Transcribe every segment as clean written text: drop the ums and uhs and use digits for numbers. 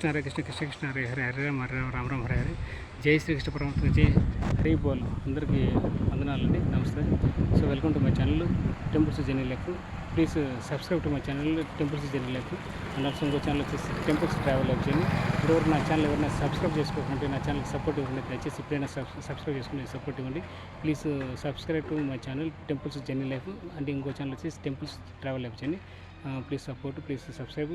కృష్ణ కృష్ణ కృష్ణ హరే హరే హరే రామ హరే రామ రామ హరే హరే. జై శ్రీకృష్ణ పరమాత్మ, జై హరి బోల్. అందరికీ వందనాలండి, నమస్తే. So welcome to my channel temples journey life. Please subscribe to my channel temples journey life. And also ఇంకో ఛానల్ వచ్చేసి టెంపుల్స్ ట్రావెల్ లైఫ్ చేయండి. ఇప్పుడు నా ఛానల్ ఎవరైనా సబ్స్క్రైబ్ చేసుకోకుంటే నా ఛానల్కి సపోర్ట్ ఇవ్వండి. దయచేసి ఎప్పుడైనా సబ్స్క్రైబ్ చేసుకుని సపోర్ట్ ఇవ్వండి. Please subscribe to my channel temples journey life. And ఇంకో ఛానల్ వచ్చేసి టెంపుల్స్ ట్రావెల్ లైఫ్ చేయండి. Please support, please subscribe.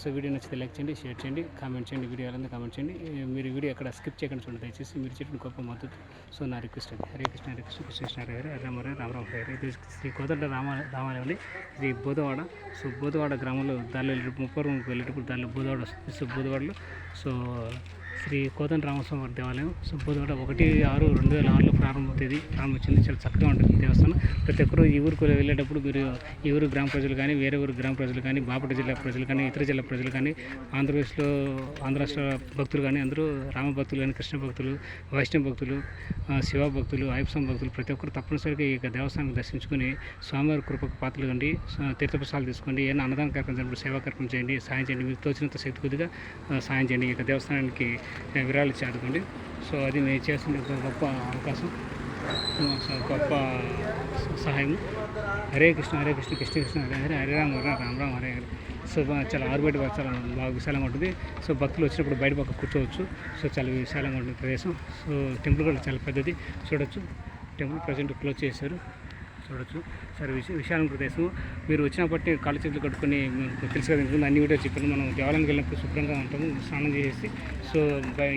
So video నచ్చితే లైక్ చేయండి, షేర్ చేయండి, కామెంట్ చేయండి. వీడియో ఎలా కామెంట్ చేయండి. మీరు వీడియో ఎక్కడ స్కిప్ చేయకుండా చూడండి దయచేసి. మీరు చెప్పిన గొప్ప మద్దతు. సో నా రిక్వెస్ట్ అది. హరే కృష్ణ కృష్ణ కృష్ణ హరే హరే హరే రామ హరే రామ రామ హరే. ఇది శ్రీ కోదండ రామాలయం అండి. ఇది బోధవాడ. సో బోధవాడ గ్రామంలో దానిలో ముప్పవరం వెళ్ళేటప్పుడు దానిలో బోధవాడ వస్తుంది. సో బోధవాడలో సో శ్రీ కోదండ రామస్వామి వారి దేవాలయం. సో బోధవాడ 1/6/2006లో ప్రారంభించింది. చాలా చక్కగా ఉంటుంది దేవస్థానం. ప్రతి ఒక్కరు ఈ ఊరికి వెళ్ళేటప్పుడు మీరు ఈ ఊరు గ్రామ ప్రజలు కానీ, వేరే ఊరు గ్రామ ప్రజలు కానీ, బాపట్ల జిల్లా ప్రజలు కానీ, ఇతర జిల్లా ప్రజలు కానీ, ఆంధ్రప్రదేశ్లో ఆంధ్ర రాష్ట్ర భక్తులు కానీ, అందరూ రామ భక్తులు కానీ, కృష్ణ భక్తులు, వైష్ణవ భక్తులు, శివ భక్తులు, అయ్యప్ప భక్తులు ప్రతి ఒక్కరు తప్పనిసరిగా ఈ దేవస్థానాన్ని దర్శించుకొని స్వామివారి కృపకు పాత్రలు కండి, తీర్థప్రసాదాలు తీసుకోండి. ఏదైనా అన్నదాన కార్యక్రమం జరిగినప్పుడు సేవా కార్యక్రమం చేయండి, సాయం చేయండి. మీకు తోచినంత శక్తి కొద్దిగా సాయం చేయండి. ఈ దేవస్థానానికి విరాళాలు ఇచ్చి ఆదుకోండి. సో అది మేము చేసిన గొప్ప అవకాశం, గొప్ప సహాయం. హరే కృష్ణ కృష్ణ కృష్ణ హరే హరే హరే రామ హరే రామ రామ హరే హరే. సో చాలా ఆరుబయట చాలా బాగా విశాలంగా ఉంటుంది. సో భక్తులు వచ్చినప్పుడు బయట పక్క కూర్చోవచ్చు. సో చాలా విశాలంగా ఉంటుంది ప్రదేశం. సో టెంపుల్ కూడా చాలా పెద్దది, చూడొచ్చు. టెంపుల్ ప్రజెంట్ క్లోజ్ చేశారు, చూడొచ్చు. సరే విశాలం ప్రదేశం. మీరు వచ్చినప్పటి కాళ్ళు చేతులు కట్టుకొని తెలుసు కదా, అన్ని వీడియో చెప్పాను. మనం దేవాలయానికి వెళ్ళినప్పుడు శుభ్రంగా ఉంటాము, స్నానం చేసి. సో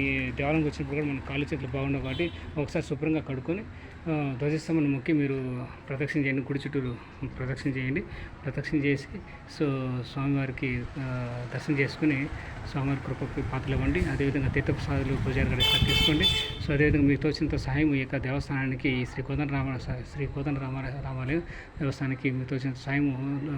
ఈ దేవాలయానికి వచ్చినప్పుడు కూడా మన కాళ్ళు చేతులు బాగుండవు కాబట్టి ఒకసారి శుభ్రంగా కడుక్కొని ధ్వజస్తంభాన్ని మొక్కి మీరు ప్రదక్షిణ చేయండి. గుడి చుట్టూరు ప్రదక్షిణ చేయండి. ప్రదక్షిణ చేసి సో స్వామివారికి దర్శనం చేసుకుని స్వామివారి కృపకి పాత్రలు ఇవ్వండి. అదేవిధంగా తీర్థప్రసాదాలు పూజారి గడి తీసుకోండి. సో అదేవిధంగా మీకు తోచినంత సహాయం ఈ యొక్క దేవస్థానానికి శ్రీ కోదండ రామాలయం దేవస్థానానికి మీకు తోచినంత సహాయం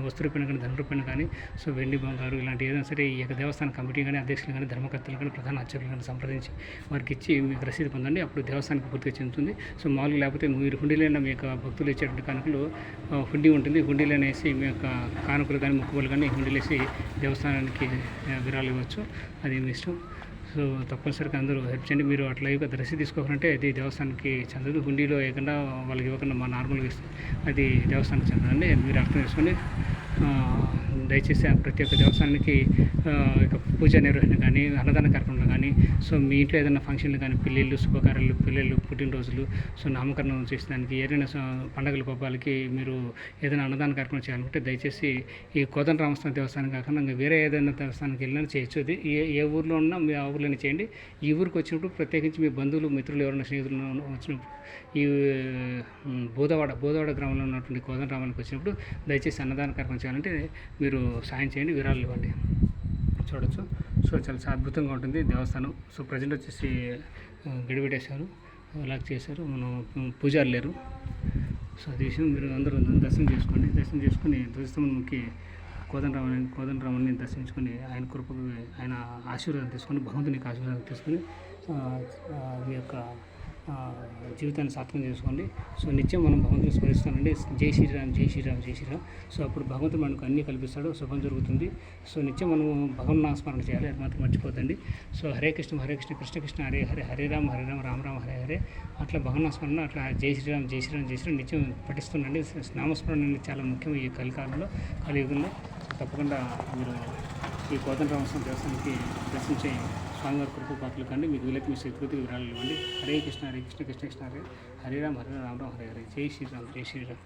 వస్తు రూపాయన కానీ, ధన రూపాయన కానీ, సో వెండి బంగారు ఇలాంటి ఏదైనా సరే ఈ యొక్క దేవస్థాన కమిటీ కానీ, అధ్యక్షులు కానీ, ధర్మకర్తలు కానీ, ప్రధాన అర్చకులు కానీ సంప్రదించి వారికి ఇచ్చి మీకు రసీదు పొందండి. అప్పుడు దేవస్థానానికి పూర్తిగా చెందుతుంది. సో మామూలుగా లేకపోతే మీరు హుండీలైన మీ యొక్క భక్తులు ఇచ్చేటువంటి కానుకలు హుండీ ఉంటుంది. హుండీలు అనేసి మీ యొక్క కానుకలు కానీ, మొక్కుబడులు కానీ హుండీలేసి దేవస్థానానికి విరాళాలు ఇవ్వచ్చు. అది మీ ఇష్టం. సో తప్పనిసరిగా అందరూ హెల్ప్ చేయండి. మీరు అట్లా రసీదు తీసుకోవాలంటే అది దేవస్థానానికి చెందదు. హుండీలో వేయకుండా వాళ్ళకి ఇవ్వకుండా మా నార్మల్గా ఇస్తే అది దేవస్థానానికి చెందదండి. మీరు అర్థం చేసుకోండి. దయచేసి ప్రతి ఒక్క దేవస్థానానికి ఇక పూజా నిర్వహణ కానీ, అన్నదాన కార్యక్రమాలు కానీ, సో మీ ఇంట్లో ఏదైనా ఫంక్షన్లు కానీ, పెళ్ళిళ్ళు, శుభకార్యాలు, పిల్లలు పుట్టినరోజులు, సో నామకరణం చేసేదానికి, ఏదైనా పండగల పబ్బాలకి మీరు ఏదైనా అన్నదాన కార్యక్రమం చేయాలంటే దయచేసి ఈ కోదండ రామస్వామి దేవస్థానం కాకుండా ఇంకా వేరే ఏదైనా దేవస్థానానికి వెళ్ళినా చేయొచ్చు. అది ఏ ఊర్లో ఉన్నా మీ ఆ ఊర్లోనే చేయండి. ఈ ఊరికి వచ్చినప్పుడు ప్రత్యేకించి మీ బంధువులు, మిత్రులు, ఎవరైనా స్నేహితులు వచ్చినప్పుడు ఈ బోధవాడ గ్రామంలో ఉన్నటువంటి కోదండ రామానికి వచ్చినప్పుడు దయచేసి అన్నదాన కార్యక్రమం చేయాలంటే మీరు సాయం చేయండి, విరాళాలు ఇవ్వండి. చూడొచ్చు. సో చాలా అద్భుతంగా ఉంటుంది దేవస్థానం. సో ప్రజెంట్ వచ్చేసి గడిపెట్టేశారు, లాక్ చేశారు. మనం పూజారు లేరు. సో అది విషయం మీరు అందరూ దర్శనం చేసుకోండి. దర్శనం చేసుకుని ధ్వజస్తంభంకి కోదండరాముని దర్శించుకొని ఆయన కృపకు, ఆయన ఆశీర్వాదం తీసుకొని, భగవంతునికి ఆశీర్వాదం తీసుకొని మీ యొక్క జీవితాన్ని సార్థకం చేసుకోండి. సో నిత్యం మనం భగవంతుని స్మరిస్తానండి. జై శ్రీరామ్ జై శ్రీరామ్ జై శ్రీరామ్. సో అప్పుడు భగవంతుడు మనకు అన్నీ కల్పిస్తాడు, శుభం జరుగుతుంది. సో నిత్యం మనం భగవన్ నామస్మరణ చేయాలి, అది మాత్రం మర్చిపోతండి. సో హరే కృష్ణ కృష్ణ కృష్ణ హరే హరే హరే రామ రామ రామ హరే హరే. అట్లా భగవన్ నామస్మరణ అట్లా జై శ్రీరామ్ జై శ్రీరామ్ జై శ్రీరామ్ నిత్యం పఠిస్తుండండి. నామస్మరణ అనేది చాలా ముఖ్యం ఈ కలియుగంలో. తప్పకుండా మీరు ఈ కోదండ రామస్వామి దేవస్థానానికి దర్శించే స్వామివారి కృప పాత్రలు కండి. మీకు వీలైతే మీ శక్తి విరాళాలు ఇవ్వండి. హరే కృష్ణ కృష్ణ కృష్ణ హరే హరే రామ రామ హరే హరే. జై శ్రీరామ్ జై శ్రీరామ్.